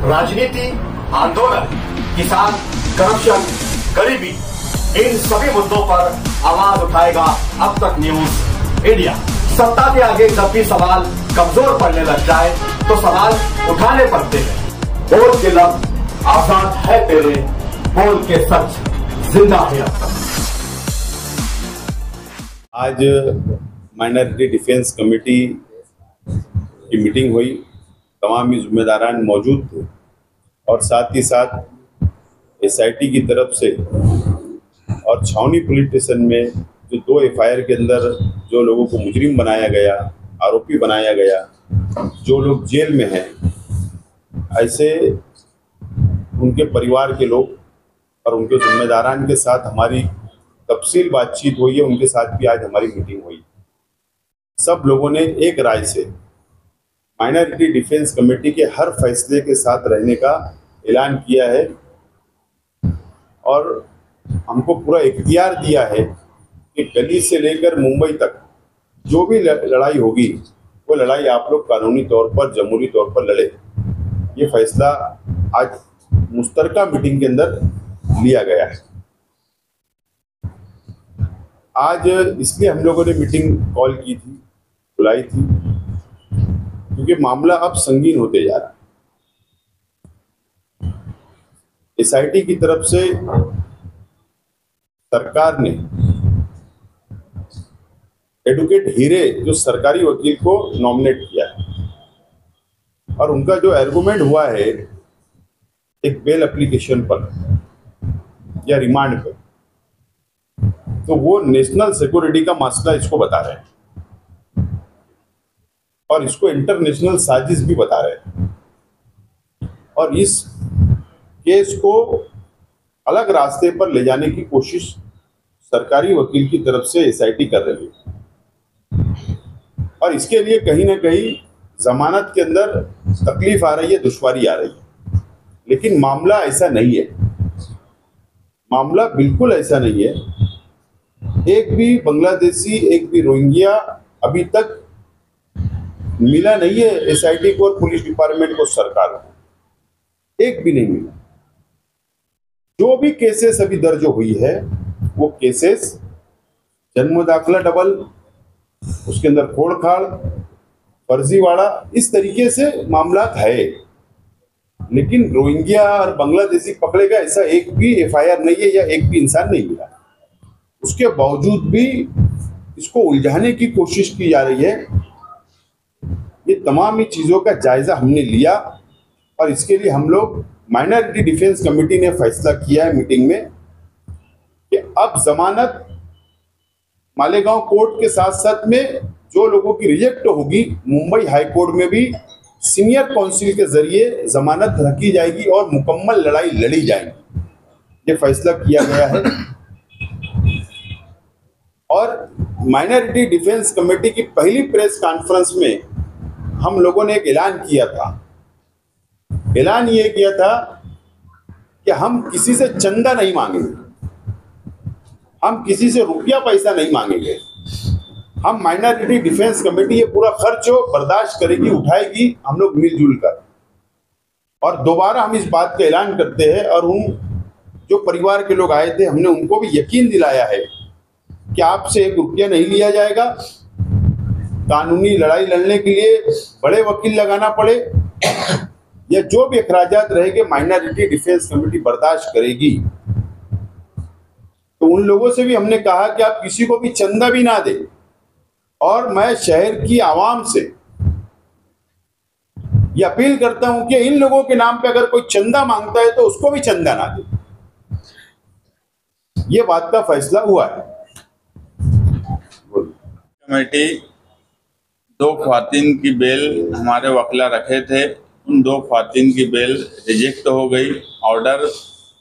राजनीति, आंदोलन, किसान, करप्शन, गरीबी, इन सभी मुद्दों पर आवाज उठाएगा अब तक न्यूज इंडिया। सत्ता के आगे जब भी सवाल कमजोर पड़ने लग जाए तो सवाल उठाने पड़ते हैं। बोल के लफ्ज आजाद है तेरे, बोल के सच जिंदा है अब तक। आज माइनॉरिटी डिफेंस कमेटी की मीटिंग हुई, तमाम जिम्मेदारान मौजूद थे और साथ ही साथ एसआईटी की तरफ से और छावनी पुलिस स्टेशन में जो 2 एफआईआर के अंदर जो लोगों को मुजरिम बनाया गया, आरोपी बनाया गया, जो लोग जेल में हैं, ऐसे उनके परिवार के लोग और उनके जिम्मेदारान के साथ हमारी तफसील बातचीत हुई है। उनके साथ भी आज हमारी मीटिंग हुई। सब लोगों ने एक राय से माइनॉरिटी डिफेंस कमेटी के हर फैसले के साथ रहने का ऐलान किया है और हमको पूरा इख्तियार दिया है कि गली से लेकर मुंबई तक जो भी लड़ाई होगी वो लड़ाई आप लोग कानूनी तौर पर, जमहूरी तौर पर लड़े। ये फैसला आज मुश्तरका मीटिंग के अंदर लिया गया है। आज इसलिए हम लोगों ने मीटिंग कॉल की थी, बुलाई थी, क्योंकि मामला अब संगीन होते जा रहा है। एसआईटी की तरफ से सरकार ने एडवोकेट हीरे जो सरकारी वकील को नॉमिनेट किया है और उनका जो आर्गुमेंट हुआ है एक बेल एप्लीकेशन पर या रिमांड पर, तो वो नेशनल सिक्योरिटी का मसला इसको बता रहे हैं और इसको इंटरनेशनल साजिश भी बता रहे हैं और इस केस को अलग रास्ते पर ले जाने की कोशिश सरकारी वकील की तरफ से एसआईटी कर रही है और इसके लिए कहीं ना कहीं जमानत के अंदर तकलीफ आ रही है, दुश्वारी आ रही है। लेकिन मामला ऐसा नहीं है, मामला बिल्कुल ऐसा नहीं है। एक भी बांग्लादेशी, एक भी रोहिंग्या अभी तक मिला नहीं है एसआईटी को और पुलिस डिपार्टमेंट को, सरकार को एक भी नहीं मिला। जो भी केसेस अभी दर्ज हुई है वो केसेस जन्म दाखिला डबल, उसके अंदर खोड़खाड़, फर्जीवाड़ा, इस तरीके से मामला है। लेकिन रोहिंग्या और बांग्लादेशी पकड़े गए ऐसा एक भी एफआईआर नहीं है या एक भी इंसान नहीं मिला। उसके बावजूद भी इसको उलझाने की कोशिश की जा रही है। ये तमाम ही चीज़ों का जायजा हमने लिया और इसके लिए हम लोग माइनॉरिटी डिफेंस कमेटी ने फैसला किया है मीटिंग में कि अब जमानत मालेगांव कोर्ट के साथ साथ में जो लोगों की रिजेक्ट होगी, मुंबई हाई कोर्ट में भी सीनियर काउंसिल के जरिए जमानत रखी जाएगी और मुकम्मल लड़ाई लड़ी जाएगी। ये फैसला किया गया है और माइनॉरिटी डिफेंस कमेटी की पहली प्रेस कॉन्फ्रेंस में हम लोगों ने एक ऐलान किया था। ऐलान ये किया था कि हम किसी से चंदा नहीं मांगेंगे, हम किसी से रुपया पैसा नहीं मांगेंगे। हम माइनॉरिटी डिफेंस कमेटी ये पूरा खर्च बर्दाश्त करेगी, उठाएगी, हम लोग मिलजुल कर। और दोबारा हम इस बात का ऐलान करते हैं और उन जो परिवार के लोग आए थे हमने उनको भी यकीन दिलाया है कि आपसे 1 रुपया नहीं लिया जाएगा। कानूनी लड़ाई लड़ने के लिए बड़े वकील लगाना पड़े या जो भी अखराजात रहेंगे माइनॉरिटी डिफेंस कमेटी बर्दाश्त करेगी। तो उन लोगों से भी हमने कहा कि आप किसी को भी चंदा भी ना दें और मैं शहर की आवाम से ये अपील करता हूं कि इन लोगों के नाम पे अगर कोई चंदा मांगता है तो उसको भी चंदा ना दे। ये बात का फैसला हुआ है। कमेटी 2 ख्वातीन की बेल हमारे वकला रखे थे, उन 2 ख्वातीन की बेल रिजेक्ट हो गई। ऑर्डर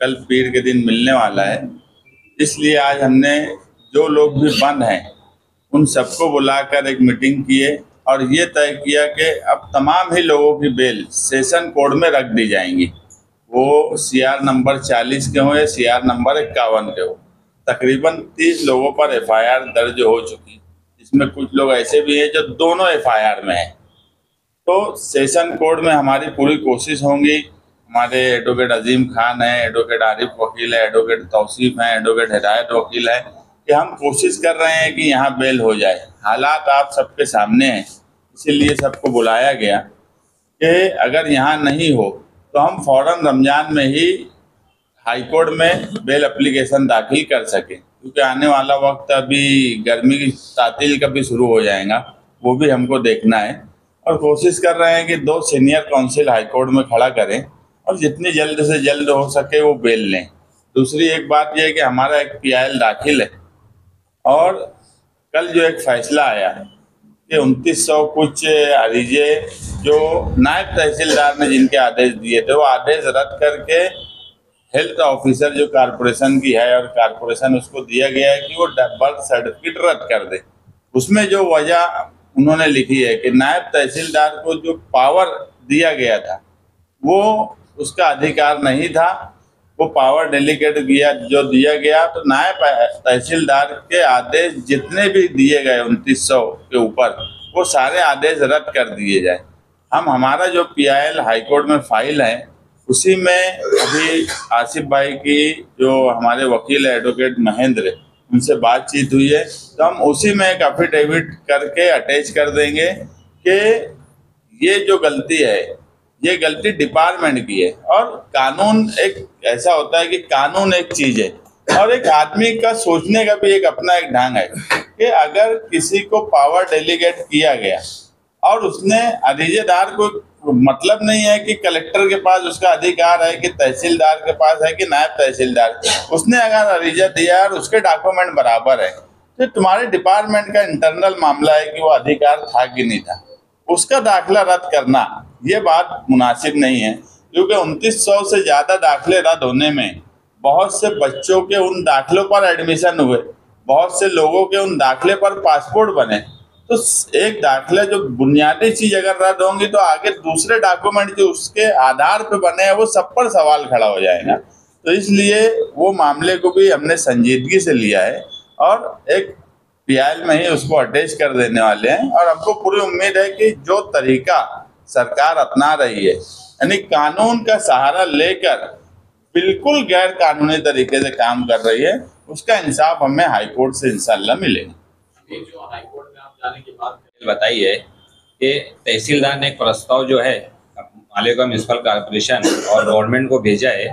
कल पीर के दिन मिलने वाला है, इसलिए आज हमने जो लोग भी बंद हैं उन सबको बुलाकर एक मीटिंग किए और ये तय किया कि अब तमाम ही लोगों की बेल सेशन कोर्ट में रख दी जाएंगी, वो सीआर नंबर 40 के हों या सीआर नंबर 51 के हो। तकरीबन 30 लोगों पर एफआईआर दर्ज हो चुकी, इसमें कुछ लोग ऐसे भी हैं जो दोनों एफआईआर में हैं। तो सेशन कोर्ट में हमारी पूरी कोशिश होंगी हमारे एडवोकेट अजीम खान है, एडवोकेट आरिफ वकील है, एडवोकेट तौसीफ है, एडवोकेट हिदायत वकील है, कि हम कोशिश कर रहे हैं कि यहाँ बेल हो जाए। हालात आप सबके सामने हैं, इसीलिए सबको बुलाया गया कि अगर यहाँ नहीं हो तो हम फौरन रमज़ान में ही हाई कोर्ट में बेल एप्लीकेशन दाखिल कर सकें, क्योंकि आने वाला वक्त अभी गर्मी की तातील का भी शुरू हो जाएगा, वो भी हमको देखना है। और कोशिश कर रहे हैं कि 2 सीनियर काउंसिल हाई कोर्ट में खड़ा करें और जितनी जल्द से जल्द हो सके वो बेल लें। दूसरी एक बात यह है कि हमारा एक PIL दाखिल है और कल जो एक फैसला आया कि 2900 कुछ अरीजे जो नायब तहसीलदार ने जिनके आदेश दिए थे, वो आदेश रद्द करके हेल्थ ऑफिसर जो कारपोरेशन की है, और कारपोरेशन उसको दिया गया है कि वो बर्थ सर्टिफिकेट रद्द कर दे। उसमें जो वजह उन्होंने लिखी है कि नायब तहसीलदार को जो पावर दिया गया था वो उसका अधिकार नहीं था, वो पावर डेलीगेट दिया गया, तो नायब तहसीलदार के आदेश जितने भी दिए गए 2900 के ऊपर, वो सारे आदेश रद्द कर दिए जाए। हमारा जो PIL हाईकोर्ट में फाइल है उसी में अभी आसिफ भाई की जो हमारे वकील है एडवोकेट महेंद्र, उनसे बातचीत हुई है, तो हम उसी में एक एफिडेविट करके अटैच कर देंगे कि ये जो गलती है ये गलती डिपार्टमेंट की है। और कानून एक ऐसा होता है कि कानून एक चीज़ है और एक आदमी का सोचने का भी एक अपना एक ढंग है कि अगर किसी को पावर डेलीगेट किया गया और उसने अरीजेदार को, मतलब नहीं है कि कलेक्टर के पास उसका अधिकार है कि तहसीलदार के पास है कि नायब तहसीलदार, उसने अगर अरीजा दिया और उसके डॉक्यूमेंट बराबर है तो तुम्हारे डिपार्टमेंट का इंटरनल मामला है कि वो अधिकार था कि नहीं था, उसका दाखिला रद्द करना ये बात मुनासिब नहीं है। क्योंकि 2900 से ज़्यादा दाखिले रद्द होने में बहुत से बच्चों के उन दाखिलों पर एडमिशन हुए, बहुत से लोगों के उन दाखिले पर पासपोर्ट बने, तो एक दाखिला जो बुनियादी चीज़ अगर रद्द होंगी तो आगे दूसरे डॉक्यूमेंट जो उसके आधार पर बने हैं वो सब पर सवाल खड़ा हो जाएगा। तो इसलिए वो मामले को भी हमने संजीदगी से लिया है और एक PIL में ही उसको अटैच कर देने वाले हैं। और हमको पूरी उम्मीद है कि जो तरीका सरकार अपना रही है, यानी कानून का सहारा लेकर बिल्कुल गैर कानूनी तरीके से काम कर रही है, उसका इंसाफ हमें हाईकोर्ट से इंशाल्लाह मिलेगा। जो हाईकोर्ट में आप जाने की बात बताई है कि तहसीलदार ने एक प्रस्ताव जो है मालेगांव म्यूनसिपल कॉर्पोरेशन और गवर्नमेंट को भेजा है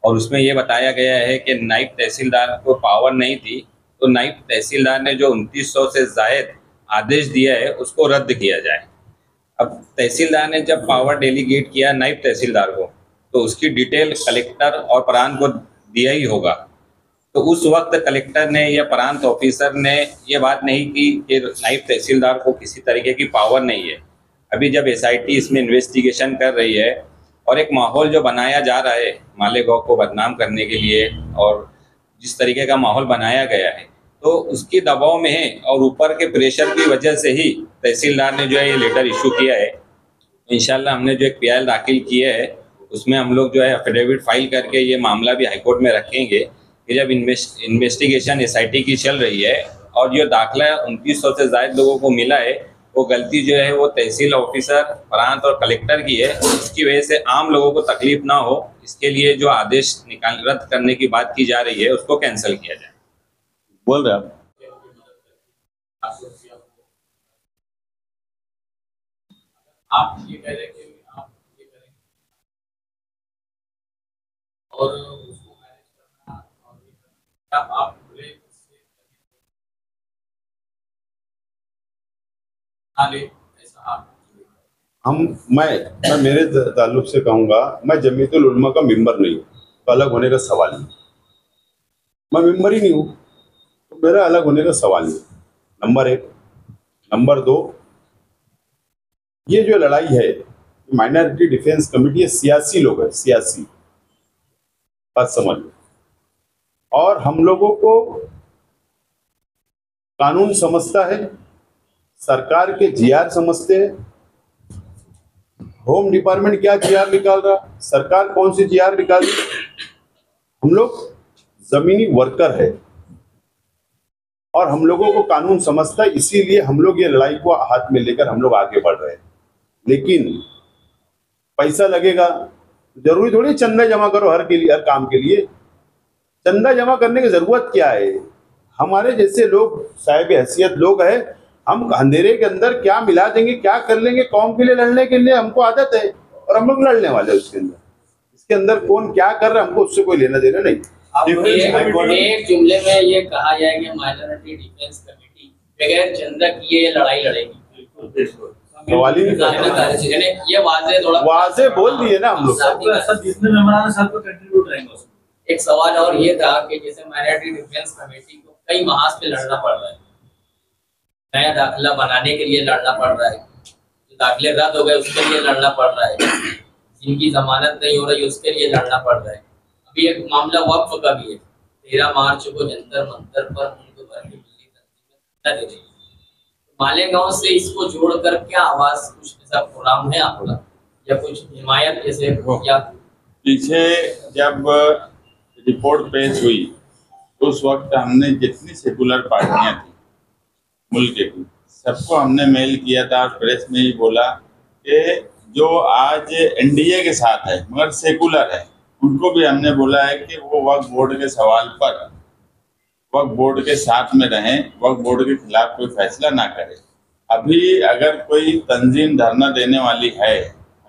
और उसमें ये बताया गया है कि नायब तहसीलदार को पावर नहीं थी, तो नायब तहसीलदार ने जो 2900 से ज़ायद आदेश दिया है उसको रद्द किया जाए। अब तहसीलदार ने जब पावर डेलीगेट किया नायब तहसीलदार को तो उसकी डिटेल कलेक्टर और प्रांत को दिया ही होगा, तो उस वक्त कलेक्टर ने या प्रांत ऑफिसर ने ये बात नहीं की कि नायब तहसीलदार को किसी तरीके की पावर नहीं है। अभी जब SIT इसमें इन्वेस्टिगेशन कर रही है और एक माहौल जो बनाया जा रहा है मालेगांव को बदनाम करने के लिए और जिस तरीके का माहौल बनाया गया है तो उसकी दबाव में है और ऊपर के प्रेशर की वजह से ही तहसीलदार ने जो है ये लेटर इशू किया है। इंशाल्लाह हमने जो एक PIL दाखिल किया है उसमें हम लोग जो है एफिडेविट फाइल करके ये मामला भी हाईकोर्ट में रखेंगे कि जब इन्वेस्टिगेशन SIT की चल रही है और जो दाखिला 2900 से ज़ायद लोगों को मिला है वो गलती जो है वो तहसील ऑफिसर, प्रांत और कलेक्टर की है, इसकी वजह से आम लोगों को तकलीफ ना हो इसके लिए जो आदेश रद्द करने की बात की जा रही है उसको कैंसिल किया जाए। बोल रहे आप ये कह रहे हैं कि आप ये करेंगे और उसको मैनेज करना और ये करना, आप बोले ऐसा आप मैं मेरे ताल्लुक से कहूँगा, मैं जमीयतुल उलमा का मेंबर नहीं हूँ, तो अलग होने का सवाल नहीं। मैं मेंबर ही नहीं हूँ तो मेरा अलग होने का सवाल नहीं, नंबर 1। नंबर 2, ये जो लड़ाई है माइनॉरिटी डिफेंस कमेटी, सियासी लोग हैं, सियासी बात समझ लो। और हम लोगों को कानून समझता है, सरकार के GR समझते हैं। होम डिपार्टमेंट क्या GR निकाल रहा, सरकार कौन सी GR निकाल रही, हम लोग जमीनी वर्कर है और हम लोगों को कानून समझता है, इसीलिए हम लोग ये लड़ाई को हाथ में लेकर हम लोग आगे बढ़ रहे हैं। लेकिन पैसा लगेगा, जरूरी थोड़ी चंदा जमा करो हर काम के लिए। चंदा जमा करने की जरूरत क्या है? हमारे जैसे लोग साहिब हैसियत लोग हैं, हम अंधेरे के अंदर क्या मिला देंगे, क्या कर लेंगे कौम के लिए लड़ने के लिए, हमको आदत है और हम लोग लड़ने वाले हैं उसके अंदर। इसके अंदर कौन क्या कर रहा है हमको उससे कोई लेना देना नहीं। एक जुमले में ये कहा जाए कि माइनॉरिटी डिफेंस कमेटी बगैर चंदा किए ये लड़ाई लड़ेगी, सवाल ही नहीं, ये वाजे बोल दिए ना हम लोग। एक सवाल और ये था कि जैसे माइनॉरिटी डिफेंस कमेटी को कई महाज पे लड़ना पड़ रहा है, नया दाखिला बनाने के लिए लड़ना पड़ रहा है, जो दाखिले रद्द हो गए उसके लिए लड़ना पड़ रहा है, जिनकी जमानत नहीं हो रही उसके लिए लड़ना पड़ रहा है। अभी एक मामला वक्फ का भी है, 13 मार्च को जंतर मंतर पर उनको भर्ती दे रही है। मालेगांव से इसको जोड़कर क्या आवाज कुछ ऐसा प्रोग्राम है आपका या कुछ हिमायत जैसे? या पीछे जब रिपोर्ट पेश हुई उस वक्त हमने जितनी सेकुलर पार्टियां थी मुल्क की सबको हमने मेल किया था और प्रेस में ही बोला कि जो आज एनडीए के साथ है मगर सेकुलर है, उनको भी हमने बोला है कि वो वक्फ बोर्ड के सवाल पर वक्फ बोर्ड के साथ में रहें, वक्फ बोर्ड के खिलाफ कोई फैसला ना करें। अभी अगर कोई तंजीम धरना देने वाली है,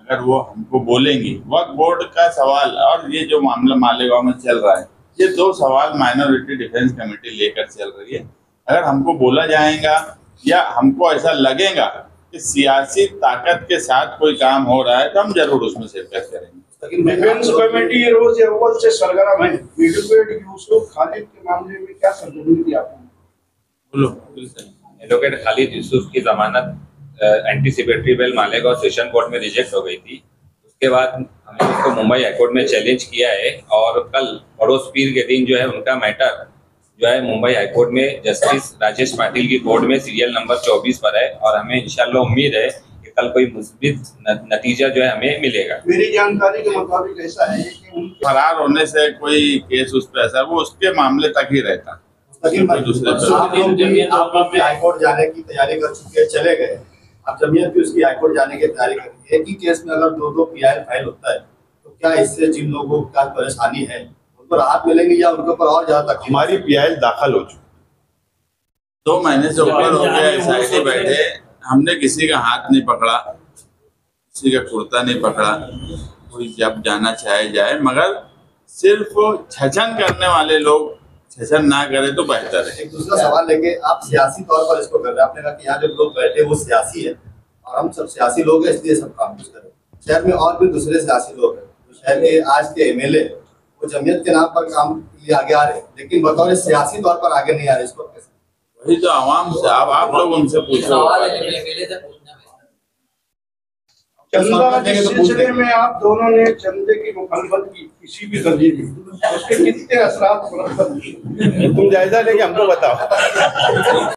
अगर वो हमको बोलेंगी वक्फ बोर्ड का सवाल और ये जो मामला मालेगांव में चल रहा है, ये 2 सवाल माइनॉरिटी डिफेंस कमेटी लेकर चल रही है। अगर हमको बोला जाएगा या हमको ऐसा लगेगा कि सियासी ताकत के साथ कोई काम हो रहा है तो हम जरूर उसमें शिरकत करेंगे। डिफेंस कमेटी रोज अव्वल से सरगर्म है। एडवोकेट यूसुफ खालिद के मामले में क्या सरगर्मी थी आपने? बोलो। एडवोकेट खालिद यूसुफ की जमानत anticipatory bail Malegaon session court में रिजेक्ट हो गई थी। उसके बाद हमने उसको मुंबई हाईकोर्ट में चैलेंज किया है और कल पड़ोस पीर के दिन जो है उनका मैटर जो है मुंबई हाईकोर्ट में जस्टिस राजेश पाटिल की कोर्ट में सीरियल नंबर 24 पर है और हमें इंशाल्लाह उम्मीद है कि कल कोई मुस्बित नतीजा जो है हमें मिलेगा। मेरी जानकारी के मुताबिक ऐसा है कि फरार होने से कोई केस उस पर ऐसा वो उसके मामले तक ही रहता। हाईकोर्ट जाने की तैयारी कर चुके हैं, चले गए। अब जमीयत भी उसकी हाईकोर्ट जाने की तैयारी कर रही है। एक ही केस में अगर 2 PI फाइल होता है तो क्या इससे जिन लोगों का परेशानी है उनको राहत मिलेगी या उनके ऊपर और ज्यादा? हमारी PI दाखिल हो चुकी, 2 महीने से ऊपर हो गया SIT बैठे, हमने किसी का हाथ नहीं पकड़ा, किसी का कुर्ता नहीं पकड़ा, कोई जब जाना चाहे जाए, मगर सिर्फ छचन करने वाले लोग छचन ना करे तो बेहतर है। एक दूसरा सवाल लेके आप सियासी तौर पर इसको कर रहे हैं। आपने कहा कि यहाँ जो लोग बैठे वो सियासी है और हम सब सियासी लोग हैं इसलिए सब काम कुछ करें। शहर में और भी दूसरे सियासी लोग हैं, शहर के आज के MLA वो जमीयत के नाम पर काम के लिए आगे आ रहे हैं लेकिन बतौर सियासी तौर पर आगे नहीं आ रहे। इसको कैसे? वही तो आवाम से, अब आप लोग उनसे पूछो। चंदा के सिलसिले में आप दोनों ने चंदे की मुखालफत की किसी भी तंजीम में, उसके कितने असरात तुम जायजा लेके हमको बताओ।